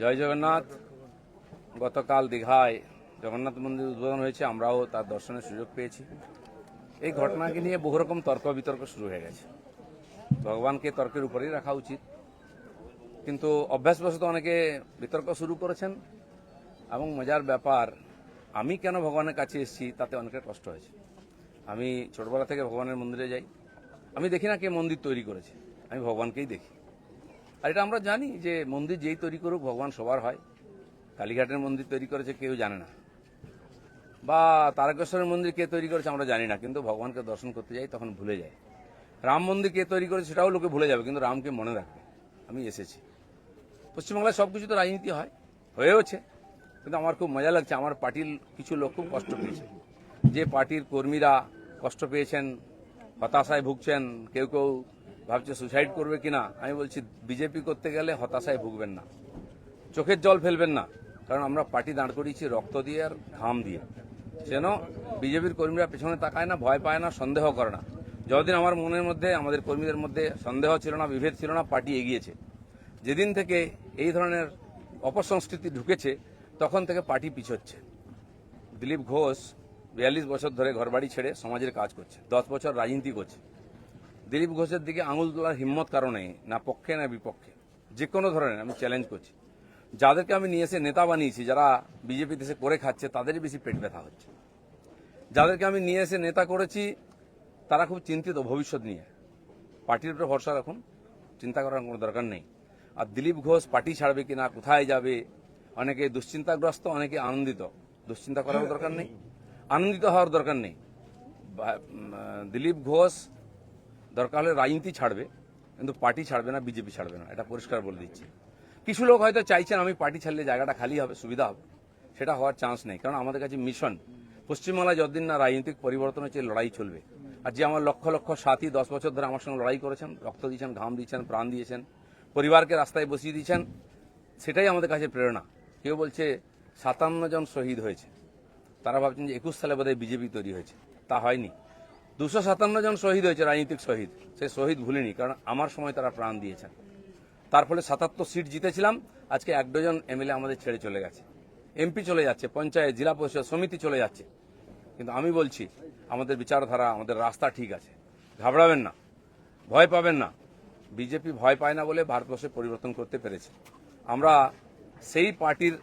জয় জগন্নাথ। গতকাল দীঘায় জগন্নাথ মন্দির উদ্বোধন হয়েছে, আমরাও তার দর্শনের সুযোগ পেয়েছি। এই ঘটনাকে নিয়ে বহু রকম তর্ক বিতর্ক শুরু হয়ে গেছে। ভগবানকে তর্কের উপরেই রাখা উচিত, কিন্তু অভ্যাসবশত অনেকে বিতর্ক শুরু করেছেন। এবং মজার ব্যাপার, আমি কেন ভগবানের কাছে এসেছি তাতে অনেকের কষ্ট হয়েছে। আমি ছোটবেলা থেকে ভগবানের মন্দিরে যাই, আমি দেখি না কে মন্দির তৈরি করেছে, আমি ভগবানকেই দেখি। আর এটা আমরা জানি যে মন্দির যেই তৈরি করুক ভগবান সবার হয়। কালীঘাটের মন্দির তৈরি করেছে কেউ জানে না, বা তারকেশ্বরের মন্দির কে তৈরি করেছে আমরা জানি না, কিন্তু ভগবানকে দর্শন করতে যাই তখন ভুলে যাই। রাম মন্দির কে তৈরি করেছে সেটাও লোকে ভুলে যাবে, কিন্তু রামকে মনে রাখবে। আমি এসেছি। পশ্চিমবাংলায় সবকিছু তো রাজনীতি হয়, হয়েওছে, কিন্তু আমার খুব মজা লাগছে। আমার পার্টির কিছু লোক খুব কষ্ট পেয়েছে, যে পার্টির কর্মীরা কষ্ট পেয়েছেন, হতাশায় ভুগছেন, কেউ কেউ ভাবছে সুসাইড করবে কিনা। আমি বলছি বিজেপি করতে গেলে হতাশায় ভুগবেন না, চোখের জল ফেলবেন না, কারণ আমরা পার্টি দাঁড় করিয়েছি রক্ত দিয়ে আর ঘাম দিয়ে। যেন বিজেপির কর্মীরা পেছনে তাকায় না, ভয় পায় না, সন্দেহ করে না। যতদিন আমার মনের মধ্যে, আমাদের কর্মীদের মধ্যে সন্দেহ ছিল না, বিভেদ ছিল না, পার্টি এগিয়েছে। যেদিন থেকে এই ধরনের অপসংস্কৃতি ঢুকেছে তখন থেকে পার্টি পিছোচ্ছে। দিলীপ ঘোষ 42 বছর ধরে ঘরবাড়ি ছেড়ে সমাজের কাজ করছে, 10 বছর রাজনীতি করছে। দিলীপ ঘোষের দিকে আঙুল তোলার হিম্মত কারণে না পক্ষে না বিপক্ষে, যে কোনো ধরনের আমি চ্যালেঞ্জ করছি। যাদেরকে আমি নিয়ে এসে নেতা বানিয়েছি, যারা বিজেপি দেশে করে খাচ্ছে, তাদেরই বেশি পেট ব্যথা হচ্ছে। যাদেরকে আমি নিয়ে এসে নেতা করেছি তারা খুব চিন্তিত ভবিষ্যৎ নিয়ে। পার্টির উপরে ভরসা রাখুন, চিন্তা করার কোনো দরকার নেই। আর দিলীপ ঘোষ পার্টি ছাড়বে কিনা, কোথায় যাবে, অনেকে দুশ্চিন্তাগ্রস্ত, অনেকে আনন্দিত। দুশ্চিন্তা করার দরকার নেই, আনন্দিত হওয়ার দরকার নেই। দিলীপ ঘোষ দরকার হলে রাজনীতি ছাড়বে, কিন্তু পার্টি ছাড়বে না, বিজেপি ছাড়বে না, এটা পরিষ্কার বলে দিচ্ছি। কিছু লোক হয়তো চাইছেন আমি পার্টি ছাড়লে জায়গাটা খালি হবে, সুবিধা হবে। সেটা হওয়ার চান্স নেই, কারণ আমাদের কাছে মিশন পশ্চিমবাংলায় যতদিন না রাজনৈতিক পরিবর্তন হচ্ছে লড়াই চলবে। আর যে আমার লক্ষ লক্ষ সাথী 10 বছর ধরে আমার সঙ্গে লড়াই করেছেন, রক্ত দিয়েছেন, ঘাম দিয়েছেন, প্রাণ দিয়েছেন, পরিবারকে রাস্তায় বসিয়ে দিয়েছেন, সেটাই আমাদের কাছে প্রেরণা। কেউ বলছে 57 জন শহীদ হয়েছে, তারা ভাবছেন যে 21 সালে বোধহয় বিজেপি তৈরি হয়েছে। তা হয়নি। 257 জন শহীদ হয়েছে, রাজনৈতিক শহীদ। সেই শহীদ ভুলিনি, কারণ আমার সময় তারা প্রাণ দিয়েছেন। তার ফলে 77 সিট জিতেছিলাম। আজকে 1 ডজন এমএলএ আমাদের ছেড়ে চলে গেছে, এমপি চলে যাচ্ছে, পঞ্চায়েত, জেলা পরিষদ, সমিতি চলে যাচ্ছে। কিন্তু আমি বলছি আমাদের বিচারধারা, আমাদের রাস্তা ঠিক আছে, ঘাবড়াবেন না, ভয় পাবেন না। বিজেপি ভয় পায় না বলে ভারতবর্ষে পরিবর্তন করতে পেরেছে। আমরা সেই পার্টির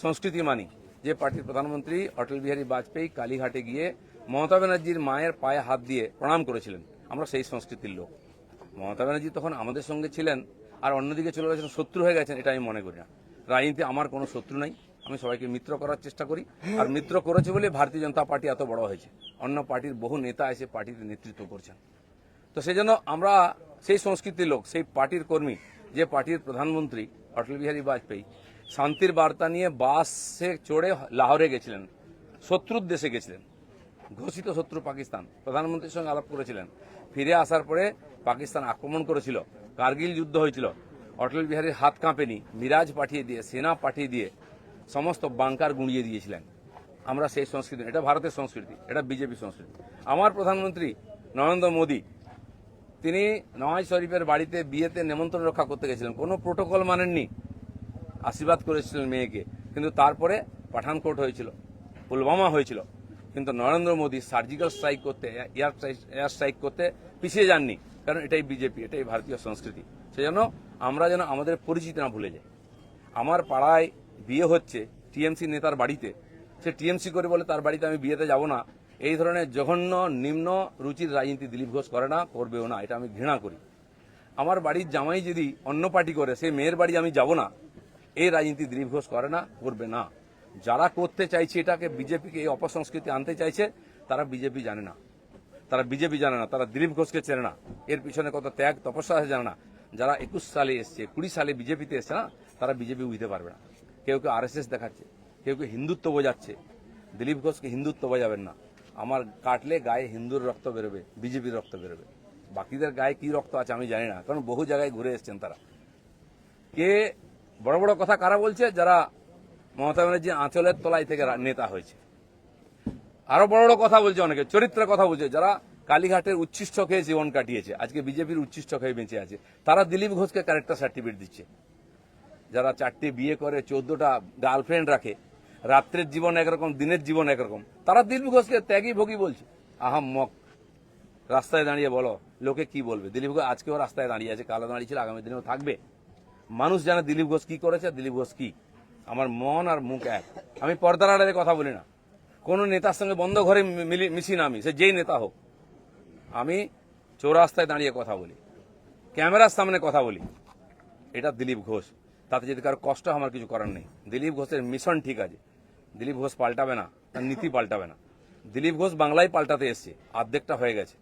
সংস্কৃতি মানি যে পার্টির প্রধানমন্ত্রী অটল বিহারী বাজপেয়ী কালীঘাটে গিয়ে মমতা ব্যানার্জির মায়ের পায়ে হাত দিয়ে প্রণাম করেছিলেন। আমরা সেই সংস্কৃতির লোক। মমতা ব্যানার্জি তখন আমাদের সঙ্গে ছিলেন, আর অন্যদিকে চলে গেছেন, শত্রু হয়ে গেছেন, এটা আমি মনে করি না। রাজনীতি আমার কোনো শত্রু নাই, আমি সবাইকে মিত্র করার চেষ্টা করি। আর মিত্র করেছে বলে ভারতীয় জনতা পার্টি এত বড় হয়েছে। অন্য পার্টির বহু নেতা এসে পার্টির নেতৃত্ব করছেন। তো সেই জন্য আমরা সেই সংস্কৃতির লোক, সেই পার্টির কর্মী যে পার্টির প্রধানমন্ত্রী অটল বিহারী বাজপেয়ী শান্তির বার্তা নিয়ে বাসে চড়ে লাহোরে গেছিলেন, শত্রুর দেশে গেছিলেন, ঘোষিত শত্রু পাকিস্তান। প্রধানমন্ত্রীর সঙ্গে আলাপ করেছিলেন। ফিরে আসার পরে পাকিস্তান আক্রমণ করেছিল, কার্গিল যুদ্ধ হয়েছিল। অটল বিহারীর হাত কাঁপেনি, মিরাজ পাঠিয়ে দিয়ে, সেনা পাঠিয়ে দিয়ে সমস্ত বাংকার গুঁড়িয়ে দিয়েছিলেন। আমরা সেই সংস্কৃতি, এটা ভারতের সংস্কৃতি, এটা বিজেপি সংস্কৃতি। আমার প্রধানমন্ত্রী নরেন্দ্র মোদী, তিনি নওয়াজ শরীফের বাড়িতে বিয়েতে নেমন্ত্রণ রক্ষা করতে গেছিলেন, কোনো প্রোটোকল মানেননি, আশীর্বাদ করেছিলেন মেয়েকে। কিন্তু তারপরে পাঠানকোট হয়েছিল, পুলওয়ামা হয়েছিল, কিন্তু নরেন্দ্র মোদী সার্জিক্যাল স্ট্রাইক করতে, এয়ার স্ট্রাইক করতে পিছিয়ে যাননি, কারণ এটাই বিজেপি, এটাই ভারতীয় সংস্কৃতি। সেজন্য আমরা যেন আমাদের পরিচিতি না ভুলে যাই। আমার পাড়ায় বিয়ে হচ্ছে টিএমসি নেতার বাড়িতে, সে টিএমসি করে বলে তার বাড়িতে আমি বিয়েতে যাব না। এই ধরনের জঘন্য নিম্ন রুচির রাজনীতি দিলীপ ঘোষ করে না, করবেও না, এটা আমি ঘৃণা করি। আমার বাড়ির জামাই যদি অন্য পার্টি করে, সেই মেয়ের বাড়ি আমি যাব না, এই রাজনীতি দিলীপ ঘোষ করে না, করবে না। যারা করতে চাইছে এটাকে, বিজেপিকে এই অপসংস্কৃতি আনতে চাইছে, তারা বিজেপি জানে না, তারা বিজেপি জানে না, তারা দিলীপ ঘোষকে চেনে না, এর পিছনে কত ত্যাগ তপস্যা আছে জানে না। যারা 21 সালে এসছে, 20 সালে বিজেপিতে এসছে না, তারা বিজেপি বুঝতে পারবে না। কেউ কেউ আরএসএস দেখাচ্ছে, কেউ কেউ হিন্দুত্ব বোঝাচ্ছে। দিলীপ ঘোষকে হিন্দুত্ব বোঝাবেন না। আমার কাটলে গায়ে হিন্দুর রক্ত বেরোবে, বিজেপির রক্ত বেরোবে। বাকিদের গায়ে কি রক্ত আছে আমি জানি না, কারণ বহু জায়গায় ঘুরে এসছেন তারা। কে বড় বড় কথা কারা বলছে? যারা মমতা ব্যানার্জি আঁচলের তলায় থেকে নেতা হয়েছে। আরো বড় বড় কথা বলছে, অনেকে চরিত্রের কথা বলছে, যারা কালীঘাটের উচ্ছিষ্ট খেয়ে জীবন কাটিয়েছে, আজকে বিজেপির উচ্ছিষ্ট খেয়ে বেঁচে আছে। তারা দিলীপ ঘোষকে ক্যারেক্টার সার্টিফিকেট দিচ্ছে। যারা 4টে বিয়ে করে 14টা গার্লফ্রেন্ড রাখে, রাত্রের জীবন একরকম দিনের জীবন একরকম, তারা দিলীপ ঘোষকে ত্যাগী ভোগী বলছে। আহাম্মক, রাস্তায় দাঁড়িয়ে বলো লোকে কি বলবে। দিলীপ ঘোষ আজকেও রাস্তায় দাঁড়িয়ে আছে, কালো দাঁড়িয়েছিল, আগামী দিনেও থাকবে। মানুষ জানে দিলীপ ঘোষ কি করেছে, দিলীপ ঘোষ কি। আমার মন আর মুখ এক। আমি পর্দার আড়ালে কথা বলি না, কোন নেতার সঙ্গে বন্ধ ঘরে মিশি না, আমি সে যেই নেতা হোক। আমি চৌরাস্তায় দাঁড়িয়ে কথা বলি, ক্যামেরার সামনে কথা বলি। এটা দিলীপ ঘোষ। তাতে যদি কারো কষ্ট আমার কিছু করার নেই। দিলীপ ঘোষের মিশন ঠিক আছে, দিলীপ ঘোষ পাল্টাবে না, তার নীতি পাল্টাবে না। দিলীপ ঘোষ বাংলায় পাল্টাতে এসছে, অর্ধেকটা হয়ে গেছে।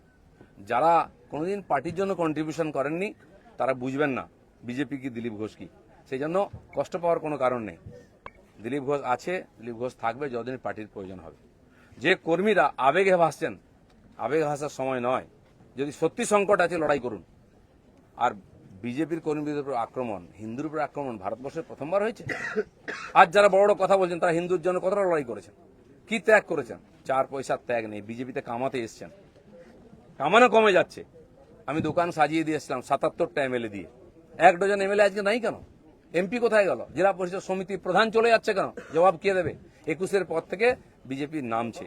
যারা কোনোদিন পার্টির জন্য কন্ট্রিবিউশন করেননি তারা বুঝবেন না বিজেপি কি, দিলীপ ঘোষ কি। সেই জন্য কষ্ট পাওয়ার কোনো কারণ নেই। দিলীপ ঘোষ আছে, দিলীপ ঘোষ থাকবে যতদিন পার্টির প্রয়োজন হবে। যে কর্মীরা আবেগে ভাসছেন, আবেগে ভাসার সময় নয়। যদি সত্যি সংকট আছে লড়াই করুন। আর বিজেপির কর্মীদের উপর আক্রমণ, হিন্দুর উপর আক্রমণ ভারতবর্ষে প্রথমবার হয়েছে। আজ যারা বড় বড় কথা বলছেন তারা হিন্দুর জন্য কতটা লড়াই করেছেন, কি ত্যাগ করেছেন। 4 পয়সার ত্যাগ নেই। বিজেপিতে কামাতে এসছেন, কামানো কমে যাচ্ছে। আমি দোকান সাজিয়ে দিয়ে এসছিলাম 77টা এমএলএ দিয়ে, 1 ডজন এমএলএ আজকে নাই কেন? এমপি কোথায় গেল? জেলা পরিষদ সমিতি প্রধান চলে যাচ্ছে কেন? জবাব কে দেবে? 21-এর পর থেকে বিজেপির নামছে।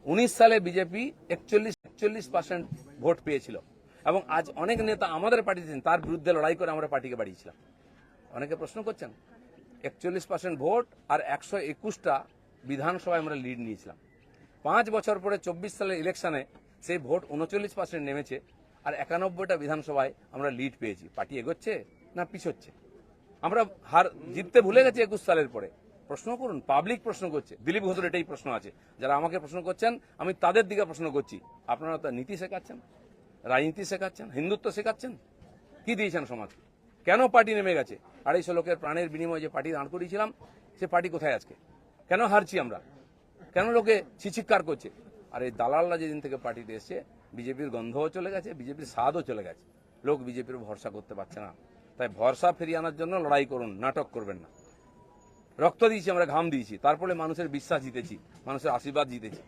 19 সালে বিজেপি 41% ভোট পেয়েছিল, এবং আজ অনেক নেতা আমাদের পার্টিতে তার বিরুদ্ধে লড়াই করে আমরা পার্টিকে বাড়িয়েছিলাম। অনেকে প্রশ্ন করছেন 41% ভোট আর 121টা বিধানসভায় আমরা লিড নিয়েছিলাম। 5 বছর পরে 24 সালের ইলেকশনে সেই ভোট 39% নেমেছে, আর 91টা বিধানসভায় আমরা লিড পেয়েছি। পার্টি এগোচ্ছে না পিছোচ্ছে? আমরা হার জিততে ভুলে গেছি 21 সালের পরে। প্রশ্ন করুন, পাবলিক প্রশ্ন করছে। দিলীপ ঘোষের এটাই প্রশ্ন আছে। যারা আমাকে প্রশ্ন করছেন আমি তাদের দিকে প্রশ্ন করছি। আপনারা তো নীতি শেখাচ্ছেন, রাজনীতি শেখাচ্ছেন, হিন্দুত্ব শেখাচ্ছেন, কি দিয়েছেন সমাজকে? কেন পার্টি নেমে গেছে? 250 লোকের প্রাণের বিনিময়ে যে পার্টি দাঁড় করিয়েছিলাম সে পার্টি কোথায় আজকে? কেন হারছি আমরা? কেন লোকে ছিচিৎকার করছে? আর এই দালালরা যেদিন থেকে পার্টিতে এসছে বিজেপির গন্ধও চলে গেছে, বিজেপির স্বাদও চলে গেছে। লোক বিজেপির ভরসা করতে পারছে না। তাই ভরসা ফিরিয়ে আনার জন্য লড়াই করুন, নাটক করবেন না। রক্ত দিয়েছি আমরা, ঘাম দিয়েছি, তারপরে মানুষের বিশ্বাস জিতেছি, মানুষের আশীর্বাদ জিতেছি।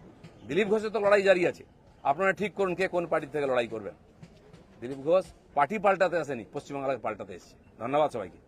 দিলীপ ঘোষের তো লড়াই জারি আছে। আপনারা ঠিক করুন কে কোন পার্টি থেকে লড়াই করবেন। দিলীপ ঘোষ পার্টি পাল্টাতে আসেনি, পশ্চিমবাংলাকে পাল্টাতে এসেছে। ধন্যবাদ সবাইকে।